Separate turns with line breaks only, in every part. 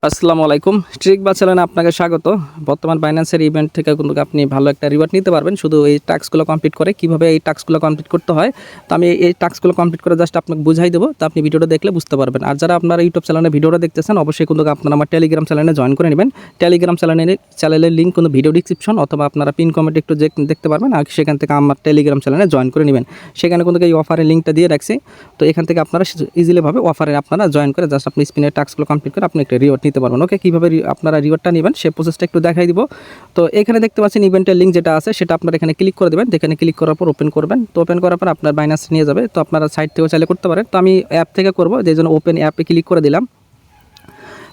আসসালামু আলাইকুম। ট্রিক বা চ্যানেলে আপনাকে স্বাগত। বর্তমান বাইন্যান্সের ইভেন্ট থেকে কিন্তু আপনি ভালো একটা রিওয়ার্ড নিতে পারবেন শুধু এই টাস্কগুলো কমপ্লিট করে। কিভাবে এই টাস্কগুলো কমপ্লিট করতে হয়, তো আমি এই টাস্কগুলো কমপ্লিট করে জাস্ট আপনাকে বুঝাই দেবো, তো আপনি ভিডিওটা দেখলে বুঝতে পারবেন। আর যারা আপনার ইউটিউব চ্যানেলে ভিডিওটা দেখতেছেন, অবশ্যই কিন্তু আপনারা আমার টেলিগ্রাম চ্যানেলে জয়েন করে নেবেন। টেলিগ্রাম চ্যানেলের লিঙ্ক কিন্তু ভিডিও ডিসক্রিপশন অথবা আপনারা পিন কমেন্টে একটু দেখতে পারবেন। আর সেখান থেকে আমার টেলিগ্রাম চ্যানেলে জয়েন করে নেবেন। সেখানে কিন্তু এই অফারের লিঙ্কটা দিয়ে রাখছি। তো এখান থেকে আপনারা ইজিলিভাবে অফারে আপনারা জয়েন করে জাস্ট আপনি স্পিনের টাস্কগুলো কমপ্লিট করে আপনি একটা রিওয়ার্ড নিতে পারবেন। ওকে, কীভাবে আপনারা রিওয়ার্ডটা নেবেন সেই প্রসেসটা একটু দেখাই দিব। তো এখানে দেখতে পাচ্ছেন ইভেন্টের লিঙ্ক যেটা আছে সেটা আপনারা এখানে ক্লিক করে দেবেন। এখানে ক্লিক করার পর ওপেন করবেন। তো ওপেন করার পর আপনার বাইন্যান্স নিয়ে যাবে। তো আপনারা সাইট থেকেও চাইলে করতে পারেন। তো আমি অ্যাপ থেকে করবো, যে জন্য ওপেন অ্যাপে ক্লিক করে দিলাম।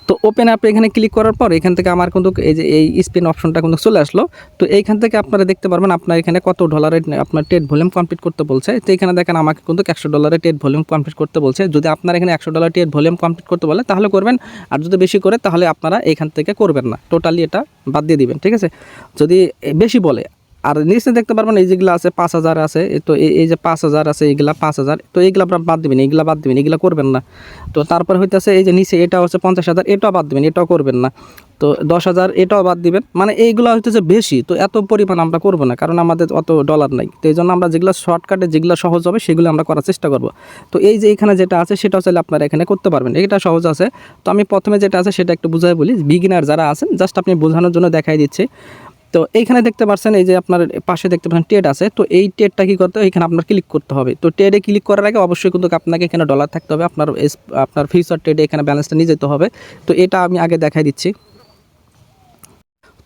তো ওপেন অ্যাপে এখানে ক্লিক করার পর এখান থেকে আমার কিন্তু এই যে এই স্পিন অপশনটা কিন্তু চলে আসলো। তো এইখান থেকে আপনারা দেখতে পারবেন আপনার এখানে কত ডলারের আপনার ট্রেড ভলিউম কমপ্লিট করতে বলছে। তো এখানে দেখেন আমাকে কিন্তু $100 ট্রেড ভলিউম কমপ্লিট করতে বলছে। যদি আপনার এখানে $100 ট্রেড ভলিউম কমপ্লিট করতে বলে তাহলে করবেন, আর যদি বেশি করে তাহলে আপনারা এখান থেকে করবেন না, টোটালি এটা বাদ দিয়ে দিবেন। ঠিক আছে, যদি বেশি বলে। আর নিচে দেখতে পারবেন এই যেগুলো আছে 5000 আছে। তো এই যে 5000 আছে, এইগুলা 5000। তো এইগুলো আপনার বাদ দিবেন, এইগুলা বাদ দিবেন, এগুলো করবেন না। তো তারপর হইতেছে এই যে নিচে এটা হচ্ছে 50000, এটাও বাদ দিবেন, এটাও করবেন না। তো 10000 এটাও বাদ দিবেন। মানে এইগুলো হইতেছে বেশি, তো এত পরিমাণ আমরা করবো না, কারণ আমাদের অত ডলার নাই। তো এই জন্য আমরা যেগুলো শর্টকাটে যেগুলো সহজ হবে সেগুলো আমরা করার চেষ্টা করব। তো এই যে এখানে যেটা আছে সেটাও চাইলে আপনারা এখানে করতে পারবেন, এটা সহজ আছে। তো আমি প্রথমে যেটা আছে সেটা একটু বুঝাই বলি, বিগিনার যারা আছেন জাস্ট আপনি বোঝানোর জন্য দেখাই দিচ্ছি। তো এইখানে দেখতে পাচ্ছেন এই যে আপনার পাশে দেখতে পাচ্ছেন ট্রেড আছে। তো এই ট্রেডটা কী করতে হবে, এখানে আপনার ক্লিক করতে হবে। তো ট্রেডে ক্লিক করার আগে অবশ্যই কিন্তু আপনাকে এখানে ডলার থাকতে হবে। আপনার ফিউচার ট্রেডে এখানে ব্যালেন্সটা নিয়ে যেতে হবে। তো এটা আমি আগে দেখাই দিচ্ছি।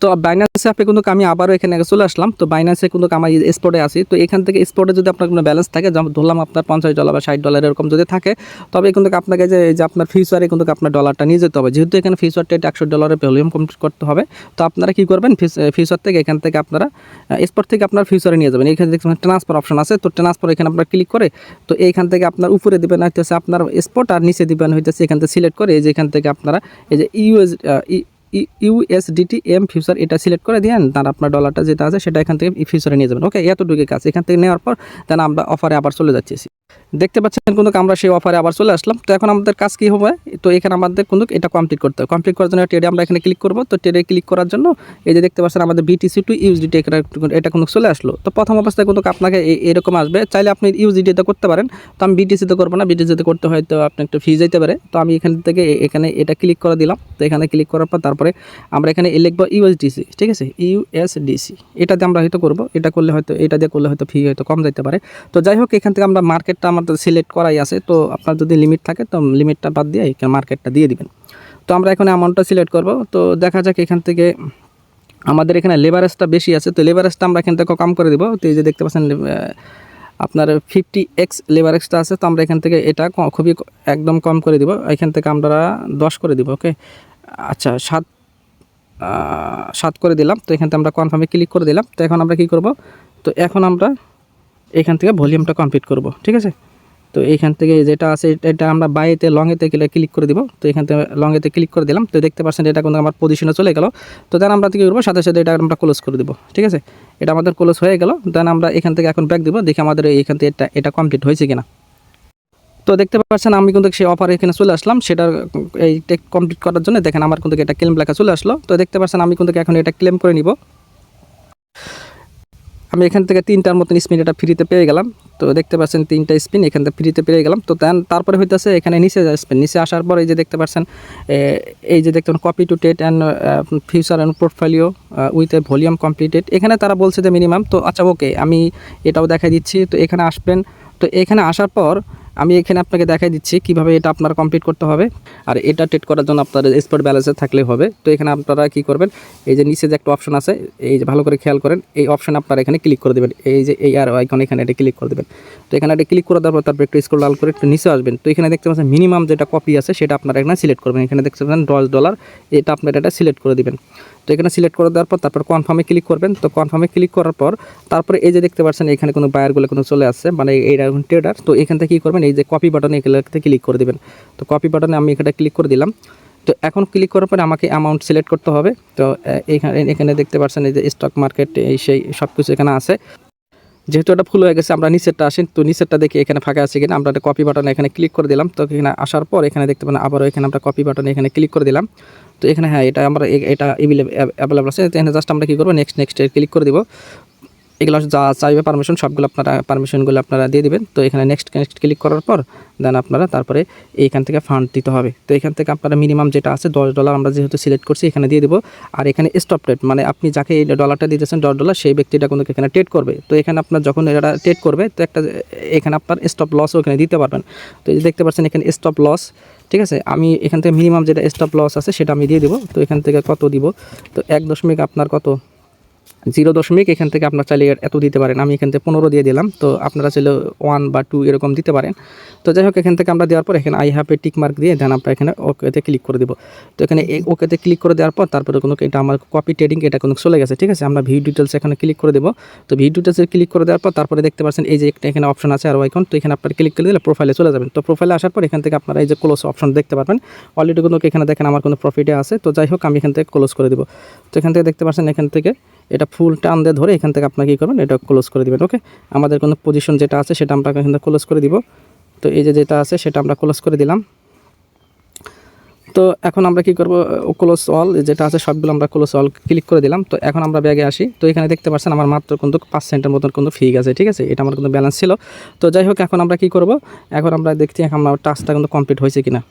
তো বাইন্যান্স অ্যাপে কিন্তু আমি আবারও এখানে চলে আসলাম। তো বাইন্যান্সে কিন্তু আমার স্পটে আছি। তো এখান থেকে স্পটে যদি আপনার কোনো ব্যালেন্স থাকে, যেমন ধরলাম আপনার $50 বা $60 এরকম যদি থাকে, তবে কিন্তু আপনাকে যে আপনার ফিউচারে কিন্তু আপনার ডলারটা নিয়ে যেতে হবে। যেহেতু এখানে ফিউচার ট্রেড $100 ভলিউম কমপ্লিট করতে হবে। তো আপনারা কী করবেন, ফিউচার থেকে এখান থেকে আপনারা স্পট থেকে আপনার ফিউচারে নিয়ে যাবেন। এখানে দেখবেন ট্রান্সফার অপশন আছে। তো ট্রান্সফার এখানে আপনার ক্লিক করে, তো এইখান থেকে আপনার উপরে দেবেন হইতেছে আপনার স্পট, আর নিচে দেবেন হইতেছে এখান থেকে সিলেক্ট করে এই যে এখান থেকে আপনারা এই যে USDT ফিউচার এটা সিলেক্ট করে দিয়েন, তার আপনার ডলারটা যেটা আছে সেটা এখান থেকে ফিউচারে নিয়ে যাবেন। ওকে, এতটুকু কাজ। এখান থেকে নেওয়ার পর দেন আমরা অফারে আবার চলে যাচ্ছি। দেখতে পাচ্ছেন কিন্তু আমরা সেই অফারে আবার চলে আসলাম। তো এখন আমাদের কাজ কী হবে, তো এখানে আমাদের কিন্তু এটা কমপ্লিট করতে হবে। কমপ্লিট করার জন্য ট্রেডে আমরা এখানে ক্লিক করব। তো ট্রেডে ক্লিক করার জন্য এই যে দেখতে পাচ্ছেন আমাদের BTC টু USDT এটা কিন্তু চলে আসলো। তো প্রথম অবস্থায় কিন্তু আপনাকে এরকম আসবে। চাইলে আপনি USDT-তে করতে পারেন। তো আমি BTC-তে করবো না, BTC-তে করতে হয়তো আপনি একটু ফি যেতে পারে। তো আমি এখান থেকে এখানে এটা ক্লিক করে দিলাম। তো এখানে ক্লিক করার পর তারপরে আমরা এখানে লিখবো USDC। ঠিক আছে, USDC এটাতে আমরা হয়তো করবো। এটা করলে হয়তো এটা দিয়ে করলে হয়তো ফি হয়তো কম যেতে পারে। তো যাই হোক, এখান থেকে আমরা মার্কেটটা আমাদের সিলেক্ট করাই আছে। তো আপনার যদি লিমিট থাকে তো লিমিটটা বাদ দিয়ে এখানে মার্কেটটা দিয়ে দিবেন। তো আমরা এখন অ্যামাউন্টটা সিলেক্ট করব। তো দেখা যাক এখান থেকে আমাদের এখানে লেভারেজটা বেশি আছে। তো লেভারেজটা আমরা এখান থেকে কম করে দিব। তো এই যে দেখতে পাচ্ছেন আপনার 50x লেভারেজটা আছে। তো আমরা এখান থেকে এটা খুবই একদম কম করে দিব। এখান থেকে আমরা 10 করে দিব। ওকে, আচ্ছা 7 করে দিলাম। তো এখান থেকে আমরা কনফার্মে ক্লিক করে দিলাম। তো এখন আমরা কী করব, তো এখন আমরা এখান থেকে ভলিউমটা কমপ্লিট করব। ঠিক আছে, তো এইখান থেকে যেটা আছে এটা আমরা বাইতে লংয়েতে ক্লিক করে দিব। তো এখান থেকে লংয়েতে ক্লিক করে দিলাম। তো দেখতে পাচ্ছেন এটা কিন্তু আমার পজিশনে চলে গেল। তো দেন আমরা কী করবো, সাথে সাথে এটা আমরা ক্লোজ করে দেবো। ঠিক আছে, এটা আমাদের ক্লোজ হয়ে গেল। দেন আমরা এখান থেকে এখন ব্যাক দিব, দেখি আমাদের এইখান থেকে এটা কমপ্লিট হয়েছে কিনা। তো দেখতে পাচ্ছেন আমি কিন্তু সেই অফার এখানে চলে আসলাম। সেটা এই কমপ্লিট করার জন্য দেখেন আমার কিন্তু এটা ক্লেম লেখা চলে আসলো। তো দেখতে পাচ্ছেন আমি কিন্তু এখন এটা ক্লেম করে নিব। আমি এখান থেকে 3টার মতন স্পিন এটা ফ্রিতে পেয়ে গেলাম। তো দেখতে পাচ্ছেন 3টা স্পিন এখান থেকে ফ্রিতে পেয়ে গেলাম। তো তারপরে হইতেছে এখানে নিচে আসবেন। নিচে আসার পর এই যে দেখতে পাচ্ছেন এই যে দেখতে copy to trade and future and portfolio with a volume completed, এখানে তারা বলছে যে মিনিমাম। তো আচ্ছা ওকে, আমি এটাও দেখাই দিচ্ছি। তো এখানে আসবেন। তো এখানে আসার পর আমি এখানে আপনাকে দেখাই দিচ্ছি কিভাবে এটা আপনারা কমপ্লিট করতে হবে। আর এটা ট্রেড করার জন্য আপনার স্পট ব্যালেন্সে থাকলে হবে। তো এখানে আপনারা কি করবেন, এই যে নিচে যে একটা অপশন আছে, এই যে ভালো করে খেয়াল করেন, এই অপশন আপনারা এখানে ক্লিক করে দেবেন। এই যে এই আর আইকন এখানে এটা ক্লিক করে দেবেন। তো এখানে এটা ক্লিক করে দেওয়ার পর তারপর একটু স্ক্রল ডাউন করে একটু নিচে আসবেন। তো এখানে দেখতে পাচ্ছেন মিনিমাম যেটা কপি আছে সেটা আপনারা এখানে সিলেক্ট করবেন। এখানে দেখতে পাচ্ছেন $10, এটা আপনারা এটা সিলেক্ট করে দেবেন। তো এখানে সিলেক্ট করে দেওয়ার পর তারপর কনফার্মে ক্লিক করবেন। তো কনফার্মে ক্লিক করার পর তারপরে এই যে দেখতে পাচ্ছেন এখানে কোনো বায়ারগুলো কোনো চলে আসছে, মানে এইটা এখন ট্রেডার। তো এখান থেকে কী করবেন, এই যে কপি বাটনে এখানে ক্লিক করে দেবেন। তো কপি বাটনে আমি এখানে ক্লিক করে দিলাম। তো এখন ক্লিক করার পরে আমাকে অ্যামাউন্ট সিলেক্ট করতে হবে। তো এখানে দেখতে পাচ্ছেন এই যে স্টক মার্কেট এই সেই সব কিছু এখানে আছে। যেহেতু এটা ফুল হয়ে গেছে, আমরা নিচেরটা আসি, তো নিচেরটা দেখি এখানে ফাঁকা আছে কিনা। আমরা একটা কপি বাটনে এখানে ক্লিক করে দিলাম। তো এখানে আসার পর এখানে দেখতে পান আবারও এখানে আমরা কপি বাটনে এখানে ক্লিক করে দিলাম। তো এখানে হ্যাঁ, এটা আমরা এটা অ্যাভেলেবল আছে। এখানে জাস্ট আমরা কী করবো, নেক্সট নেক্সট ক্লিক করে দিব। এগুলো যা চাইবে পারমিশন সবগুলো আপনারা পারমিশনগুলো আপনারা দিয়ে দিবেন। তো এখানে নেক্সট নেক্সট ক্লিক করার পর দেন আপনারা তারপরে এইখান থেকে ফান্ড দিতে হবে। তো এখান থেকে আপনারা মিনিমাম যেটা আছে $10 আমরা যেহেতু সিলেক্ট করছি এখানে দিয়ে দেবো। আর এখানে স্টপ রেট মানে আপনি যাকে এই ডলারটা দিতেছেন $10 সেই ব্যক্তিটা কিন্তু এখানে ট্রেড করবে। তো এখানে আপনার যখন এটা ট্রেড করবে তো একটা এখানে আপনার স্টপ লসও এখানে দিতে পারবেন। তো এই যে দেখতে পাচ্ছেন এখানে স্টপ লস, ঠিক আছে। আমি এখান থেকে মিনিমাম যেটা স্টপ লস আছে সেটা আমি দিয়ে দেবো। তো এখান থেকে কত দিব, তো 1 আপনার কত 0 এখান থেকে আপনার চাইলে এত দিতে পারেন। আমি এখান থেকে 15 দিয়ে দিলাম। তো আপনারা চাইলে 1 বা 2 এরকম দিতে পারেন। তো যাই হোক, এখান থেকে আমরা দেওয়ার পর এখানে I have a tick mark দিয়ে দেন আমরা এখানে ওকেতে ক্লিক করে দেবো। তো এখানে ওকেতে ক্লিক করে দেওয়ার পর তারপরে কোনো এটা আমার কপি ট্রেডিং এটা কোনো চলে গেছে, ঠিক আছে। আমরা ভিউ ডিটেলস এখানে ক্লিক করে দেবো। তো ভিউ ডিটেলসে ক্লিক করে দেওয়ার পর তারপরে দেখতে পাচ্ছেন এই যে একটা এখানে অপশন আছে আর আইকন। তো এখানে আপনার ক্লিক করে দিলে প্রোফাইলে চলে যাবেন। তো প্রোফাইলে আসার পর এখান থেকে আপনারা এই যে ক্লোজ অপশন দেখতে পারবেন। অলরেডি কোনো এখানে দেখেন আমার কোনো প্রফিটে আছে। তো যাই হোক, আমি এখান থেকে ক্লোজ করে দেবো। তো এখান থেকে দেখতে পাচ্ছেন এখান থেকে এটা ফুল টান দিয়ে ধরে এখান থেকে আপনারা কী করবেন, এটা ক্লোজ করে দেবেন। ওকে, আমাদের কোনো পজিশন যেটা আছে সেটা আমরা এখান থেকে ক্লোজ করে দিব। তো এই যে যেটা আছে সেটা আমরা ক্লোজ করে দিলাম। তো এখন আমরা কি করব, ক্লোজ অল যেটা আছে সবগুলো আমরা ক্লোজ অল ক্লিক করে দিলাম। তো এখন আমরা ব্যাগে আসি। তো এখানে দেখতে পাচ্ছেন আমার মাত্র কিন্তু 5 সেন্টের মতন কিন্তু ফি আছে, ঠিক আছে। এটা আমার কিন্তু ব্যালেন্স ছিল। তো যাই হোক, এখন আমরা কি করব, এখন আমরা দেখছি এখন আমার টাস্কটা কিন্তু কমপ্লিট হয়েছে কিনা।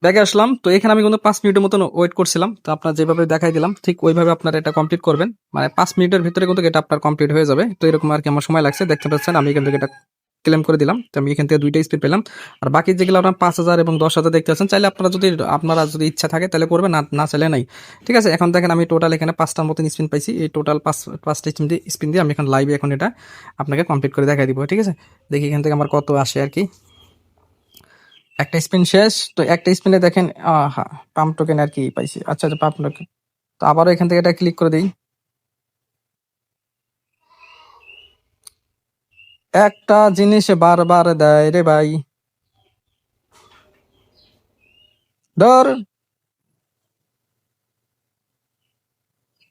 ব্যাগে আসলাম। তো এখানে আমি কিন্তু 5 মিনিটের মতন ওয়েট করছিলাম। তো আপনার যেভাবে দেখাই দিলাম ঠিক ওইভাবে আপনারা এটা কমপ্লিট করবেন। মানে 5 মিনিটের ভিতরে কিন্তু এটা আপনার কমপ্লিট হয়ে যাবে। তো এরকম আর কি আমার সময় লাগছে, দেখতে পাচ্ছেন আমি এখান থেকে এটা ক্লেম করে দিলাম। তো আমি এখান থেকে 2টা স্পিড পেলাম। আর বাকি যেগুলো আপনার 5,000 এবং 10,000 দেখতে পাচ্ছেন, চাইলে আপনারা যদি ইচ্ছা থাকে তাহলে করবেন, না না চাইলে নাই, ঠিক আছে। এখন দেখেন আমি টোটাল এখানে 5টার মতন স্পিন পাইছি। এই টোটাল 5টা স্পিন দিয়ে আমি এখন লাইভে এখন এটা আপনাকে কমপ্লিট করে দেখাই দিব, ঠিক আছে। দেখি এখান থেকে আমার কত আসে আর কি। একটা স্পিন শেষ। তো একটা স্পিনে দেখেন হ্যাঁ, পাম্প টোকেন আর কি পাইছি। আচ্ছা আচ্ছা, পাম্প টোকেন। তো আবারও এখান থেকে এটা ক্লিক করে দিই। একটা জিনিস বারবার দেয় রে ভাই, ধর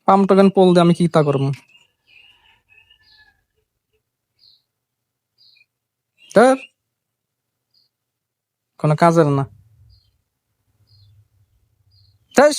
পাম্প টোকেন পোল দিয়ে আমি কি তা করবো, ধর কোনো কাজের না। ধ্যাস।